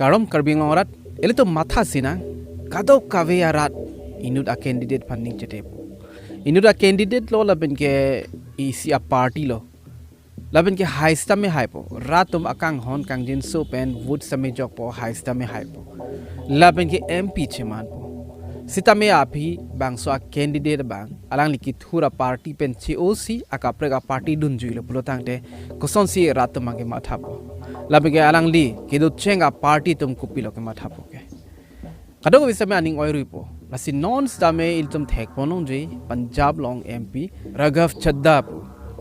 karom Karbi ngorat elito matha sina kadok kaveyarat inut a candidate panning chete inut a candidate lo laben ke isi a party lo laben ke high stame hypo ratum akang hon kang jin so pen wood same jok po high stame hypo laben ke MP cheman po sitame api bangso a candidate bang alang likit hura party pen COC akaprega party dun juilo pulotangte koson si ratum ange matha po laben ke alang li kedo chenga party tum kupilo ke matha po ke kadok visame aning oirui po lasi non stame iltum thek ponong ji Punjab long MP Raghav Chadha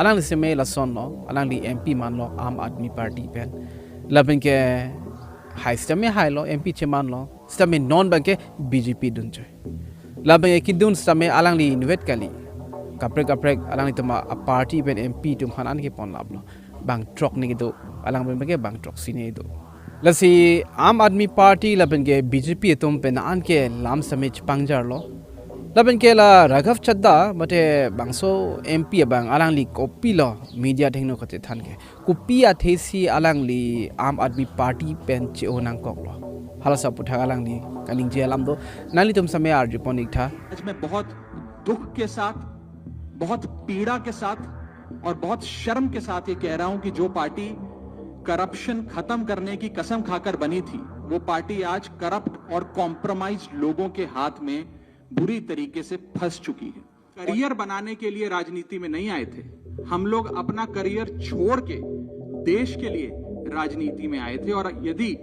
alang li seme la son lo alang li MP man lo Aam Aadmi Party pen laben ke high stame high lo MP cheman lo stame non banke BJP dun joy laben ke kidun stame alang li invet kali kaprek alang li tama a party pen MP tum hanan ke pon lab lo bang trok ni do alang ben ke bang trok sine do lasi Aam Aadmi Party laben ke BJP tum pen an ke lam same chpangjar lo laben ke la Raghav Chadha mate bangso MP bang alang li copy lo media thengno khote than ke copy a thesi alang li Aam Aadmi Party pen che onang kok lo halasa putha alang li kaning je alam do nali tum समय arju ponik tha आज मैं बहुत दुख के साथ बहुत पीड़ा के साथ और बहुत शर्म के साथ ये कह रहा हूं कि जो पार्टी करप्शन खत्म करने की कसम खाकर बनी थी वो पार्टी आज करप्ट और कॉम्प्रोमाइज लोगों के हाथ में बुरी तरीके से फंस चुकी है करियर बनाने के लिए राजनीति में नहीं आए थे हम लोग अपना करियर छोड़ के देश के लिए राजनीति में आए थे और यदि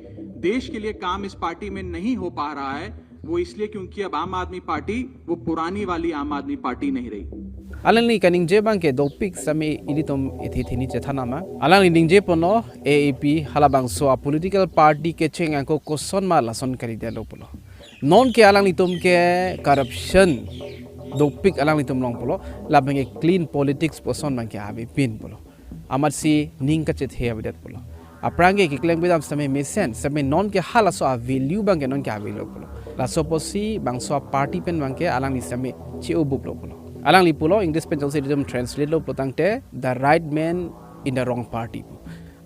देश के लिए काम इस पार्टी में नहीं हो पा रहा है वो इसलिए क्योंकि अब आम आदमी पार्टी वो पुरानी वाली आम आदमी पार्टी नहीं रही alangli kaning je bang ke dopik same ilitom ethi thini chethana ma alangli ningje pono AAP halabang so a political party ke chenga ko koson ma lason kari de lopulo non ke alangli tum ke corruption dopik alangli tum long polo labang ke clean politics poson man ke abi pin polo Amat si ning ka chet he abidat polo aprange ke kleng bidam same mesen same non ke hala so a value bang ke non ke abi lopulo la so posi bang so party pen bang ke alangli same chi obuk lopulo alang li pulo English pen jose dum translate lo plotangte the right man in the wrong party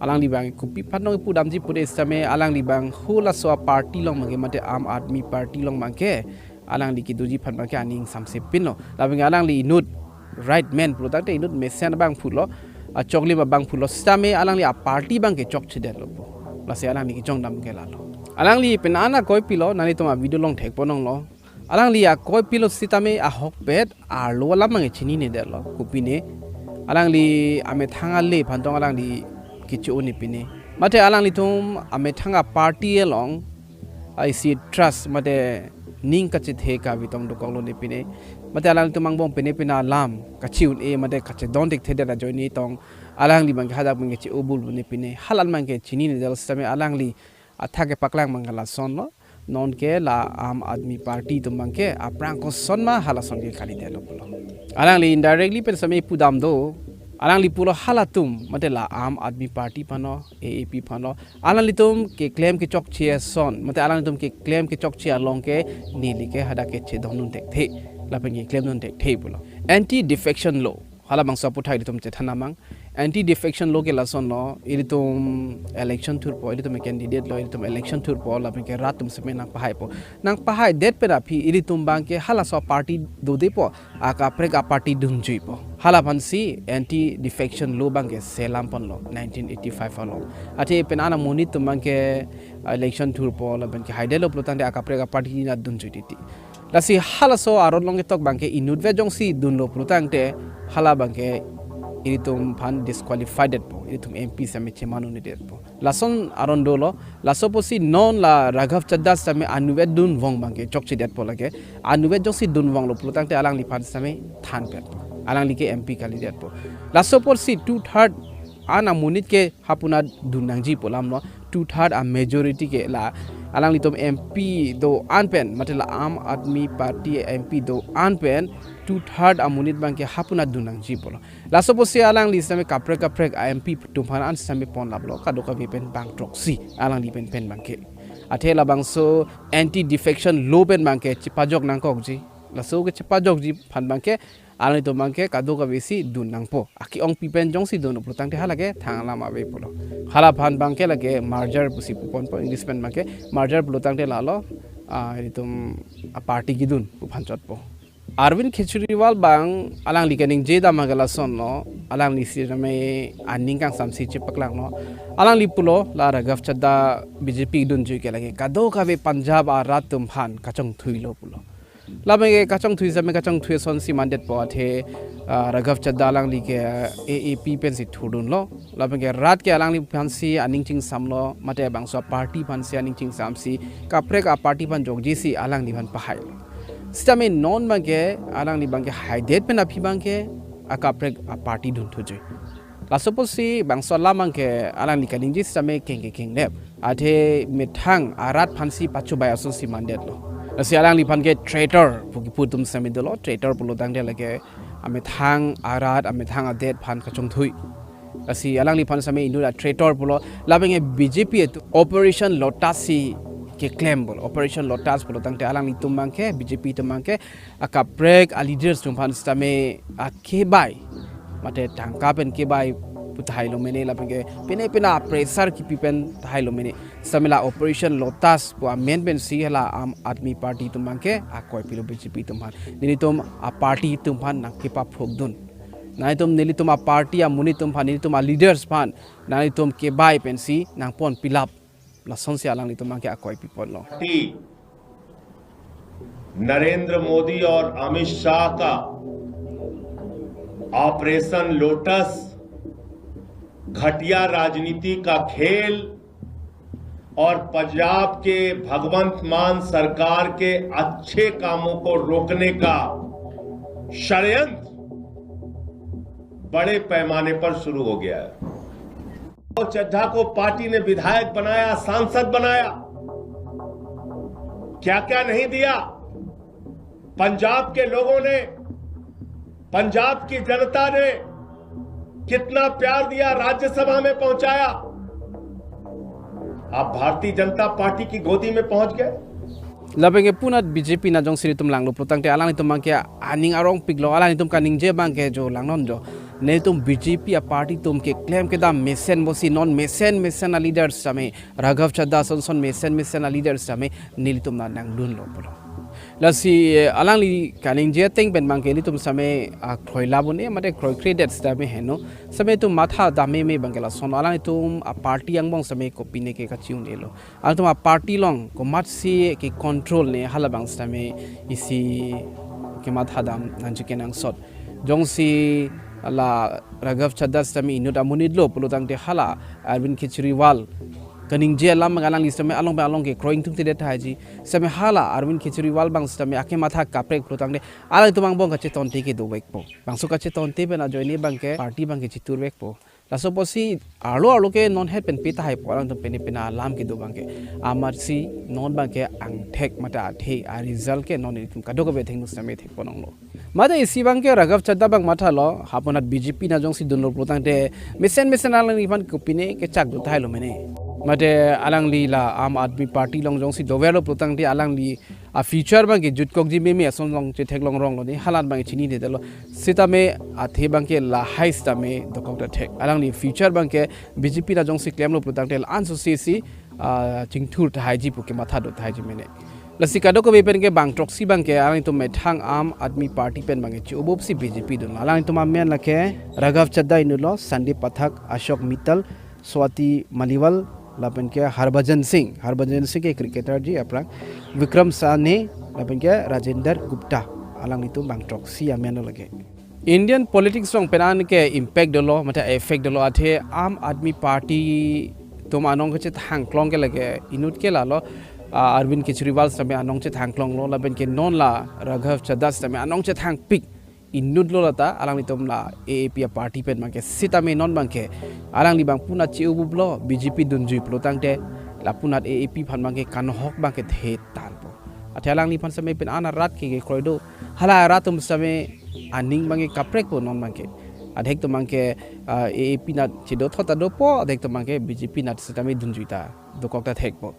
alang li bang kupi phanong pu damji pude same alang li bang hula so party long mangke mate Aam Aadmi Party long mangke alang li ki duji phan mangke aning samse pin lo labing alang li inut right man plotangte inut mesen bang phulo a chokli ba bang phulo same alang li a party bang ke chok chide lo po lase alang li ki jong dam ke la lo alang li pen ana koi pilo nani toma video long thek ponong lo alang li a koi pilo sitame a hok pet a lo lamang chini ne de lo kupine alang li ame thanga le phantong alang li kichu ni pine mate alang li thum ame thanga party along I see trust mate ning ka chi the ka bitong do kolo ni pine mate alang tumang bong pine pina lam ka chiun e mate ka che don dik the da join ni tong alang li bang hada bang chi ubul ni pine halal mang ke chini ne del same alang li athake paklang mangala son lo non ke la Aam Aadmi Party tumang ke aprang ko sonma hala son ke khali de lo polo alang li indirectly pen same pudam do alang li pulo hala tum mate la Aam Aadmi Party pano AAP pano alang li tum ke claim ke chok chia son mate alang tum ke claim ke chok chia long ke nili ke hada ke che donun tek the la pen ke claim don tek the pulo anti defection law hala bang sa puthai tum che thana mang anti defection law ke la son no ilitum election thur po ilitum candidate lo ilitum election thur po la ke ratum se nang pahai det pe ra phi ilitum bang ke hala so party do de po aka prega party dun jui po hala phansi anti defection law bang ke selam pon lo 1985 lo ate penana moni tum bang ke election thur po la ben ke haide lo plotan de aka prega party na dun jui ti lasi hala so aron long tok bang ke inut ve jong si dun lo plotang te hala bang ke iritum pan disqualified po iritum MP same chemanu ni det po lason aron dolo laso posi non la Raghav Chadha same anuvet dun wong bangke chokchi det po lage anuvet josi dun wong lo plutang te alang li pan same than pet alang li ke MP kali det po laso posi 2/3 ana munit ke hapuna dunang ji polam no 2/3 a majority ke la alang li tom MP do anpen matela Aam Aadmi Party MP do anpen 2/3 a munit bang ke hapuna dunang ji polo laso posi alang li same kaprek MP tumhan an same pon lablo kadoka vi pen bang proxy alang li pen bang ke athela bang so anti defection law pen bang ke chipajok nang kok ji laso ke chipajok ji phan bang ke alang itu mangke kado ka besi dun nang po aki ong pipen jong si dun plutang te halage thang lama be polo hala phan bangke lage merger pusi pupon po investment mangke merger plutang te lalo itum party gidun puphan chot po Arvind Kejriwal bang alang likening jeda magala son no alang li sirame aning kang samsi chipaklang no alang li pulo la Raghav Chadha BJP dun jui ke lage kado ka be Punjab arat tum phan kachong thui lo pulo la me kachong thui same kachong thui son si mandet po the Raghav Chadha alang li ke AAP pen si thudun lo la me rat ke alang li phan si aning ching sam lo mate bang so party phan si aning ching sam si kapre ka party phan jogji si alang li phan pahai Stame non bangke alang ni bangke haidet pen api bangke akaprek party dun thujui la suppose si bangso la bangke alang ni kaning ji stame king lep athe mithang arat phansi pachu bai asun si mandet lo si alang ni bangke traitor puki putum sami dolo traitor pulo dang de lage amethang arat amethang adet phan kachong thui si alang ni phan sami indu traitor pulo labenge BJP operation lotasi ke claim bol operation lotus bol tangte alang ni tumangke BJP tumangke aka break a leaders tumpan stame a kebai mate tangka pen kebai puthai lo mene la penge pena pressure ki pipen thai lo mene samela operation lotus po main pen si hala am admi party tumangke a koi pilo BJP tumhan nini tum a party tumhan na kepa phogdun nai tum nili tum a party a muni tumhan nili tum a leaders phan nai tum kebai pen si nang pon pilap la sonse alang itu mangke akoi people lo Narendra Modi और अमित शाह का operation lotus घटिया राजनीति का खेल और पंजाब के भगवंत मान सरकार के अच्छे कामों को रोकने का षड्यंत्र बड़े पैमाने पर शुरू हो गया है चड्ढा को पार्टी ने विधायक बनाया सांसद बनाया क्या क्या नहीं दिया पंजाब के लोगों ने पंजाब की जनता ने कितना प्यार दिया राज्यसभा में पहुंचाया आप भारतीय जनता पार्टी की गोदी में पहुंच गए labenge punat BJP na jong siri tum langlo protang te alang itum mangke aning arong piglo alang itum kaning je bangke jo langnon jo ne tum BJP a party tum ke claim ke da mesen bosi non mesen a leaders same Raghav Chadha son mesen a leaders same nili tum na nang dun lo polo lasi alang li kaning je teng ben mangke li tum same a khoi labone mate khoi credit same heno same tum matha dame me bangela son alang tum a party ang bong same ko pine ke ka chiung ne lo al tum a party long ko mat si ke control ne halabang same isi ke matha dam nanju ke nang sot jong si ala Raghav Chadha same inut amunid lo pulutang te hala Arvind Kejriwal kaning je lam ngalang li same along ke croing tung te de thaji same hala Arvind Kejriwal bang same ake matha kaprek pulutang de ala tumang bong ka che ton te ke do wek po bang so ka che ton te bena joini bang ke party bang ke chitur wek po la so posi arlo ke non het pen pita hai porang tum pena lam ke do bang ke Amat si non bang ke ang thek mata the a result ke non tum ka do ko be thing same thek ponong lo mata isi bang ke Raghav Chadha bang matha lo haponat BJP na jong si dunlo pulutang te mesen alang ni ban ko pine ke chak do thai lo mene mate alang li la am admi party long jong si dovelo protang ti alang li a feature bang ke jutkok ji me ason long che thek long rong lo ni halat bang chini de lo sita me a the bang ke la hais ta me dokok ta thek alang li feature bang ke BJP na jong si claim lo protang tel an so si chingthur ta haji pu ke matha do haji mene lasika do ko be pen ke bang troxy bang ke alang to me thang am admi party pen bang chi obob si BJP do alang to ma men la ke Raghav Chadha inulo Sandeep Pathak Ashok Mittal Swati Maliwal लापन के हरभजन सिंह के cricketer जी अपना विक्रम साने लापन के राजेंद्र गुप्ता अलग नितो बांगटॉक सी आमेनो लगे Indian politics रंग पेनान के impact दलो मते इफेक्ट दलो आथे आम आदमी पार्टी तुम आनोंग के थांगक्लोंग के लगे इनुट के लालो अरविंद केजरीवाल समे आनोंग के थांगक्लोंग लो लापन के नॉन ला राघव चड्ढा समे आनोंग के थांग pick Indut lo lata alang ni tom la AAP party pen mangke sita me non bangke alang li bang punat chi ubu blo BJP dunjui plotang te la punat AAP phan bangke kan hok bangke the tan po athe alang ni phan same pen ana rat ke kroido hala ratum same aning bangke kaprek po non bangke adhek to mangke AAP na chido thota do po adhek to mangke BJP na sita me dunjui ta dokok ta thek po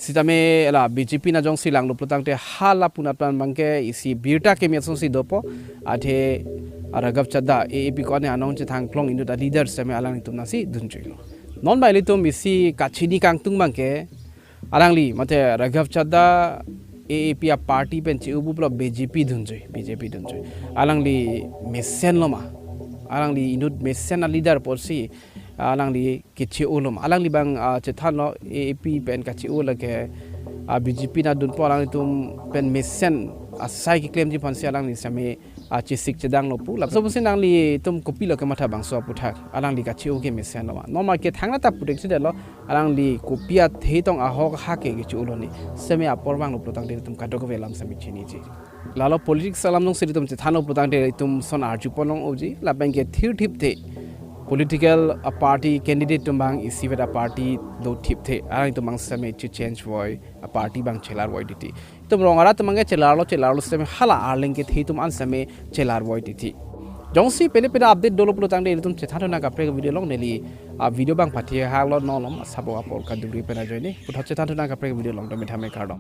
Sitame la BJP na jong silang lo plutang te hala punatan bangke isi birta ke miasong si dopo ate Raghav Chadha AAP ko ne anong che thang klong indu da leader same alang itum nasi dunjilo non bai litum isi kachini kang tung bangke alang li mate Raghav Chadha AAP a party pen che ubu blo BJP dunjoi alang li mesen loma alang li indu mesen a leader porsi alang li kichi ulum alang li bang chetano AAP pen kachi ulake BJP na dun po alang itum pen mesen asai ki claim ji pansi alang li same chisik chedang no pu lap so busin ang li tum kopi lo ke matha bang so puthak alang li kachi uke mesen no normal ke thangna ta putek si lo alang li kopia theitong a hok ha ke ki uloni same a porbang no protang de tum kadok velam same chini ji lalo politics salam nong siri tum chethano protang de tum son arju ponong oji la bang ke thir thip the political party candidate tumbang isi veda party do tip the arang tumang same to change voy a party bang chelar voy diti tum rongara tumange chelarlo same hala arling ke thi tum an same chelar voy diti jongsi pele update dolo plotang de tum chethano na kapre video long neli video bang pathi ha lo no lom sabo apol ka duri pena joini putha chethano na kapre video long to mithame kardom